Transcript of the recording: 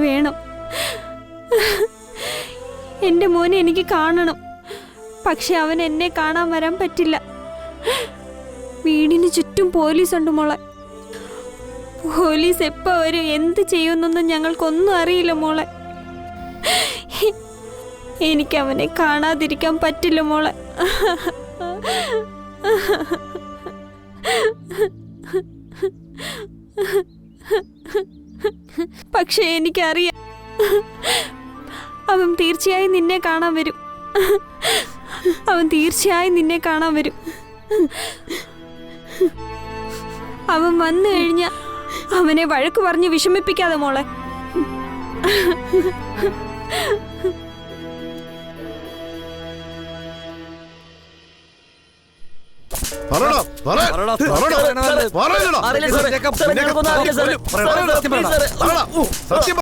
വേണം. എൻ്റെ മോനെ എനിക്ക് കാണണം. പക്ഷെ അവൻ എന്നെ കാണാൻ വരാൻ പറ്റില്ല. വീടിന് ചുറ്റും പോലീസുണ്ട് മോളെ. പോലീസ് എപ്പോ വരും, എന്ത് ചെയ്യുമെന്നൊന്നും ഞങ്ങൾക്കൊന്നും അറിയില്ല മോളെ. എനിക്ക് അവനെ കാണാതിരിക്കാൻ പറ്റില്ല മോളെ. പക്ഷെ എനിക്കറിയാം, അവൻ തീർച്ചയായും നിന്നെ കാണാൻ വരും. അവൻ തീർച്ചയായും നിന്നെ കാണാൻ വരും. അവൻ വന്നു കഴിഞ്ഞാൽ അവനെ വഴക്ക് പറഞ്ഞ് വിഷമിപ്പിക്കാതെ മോളെ. സത്യം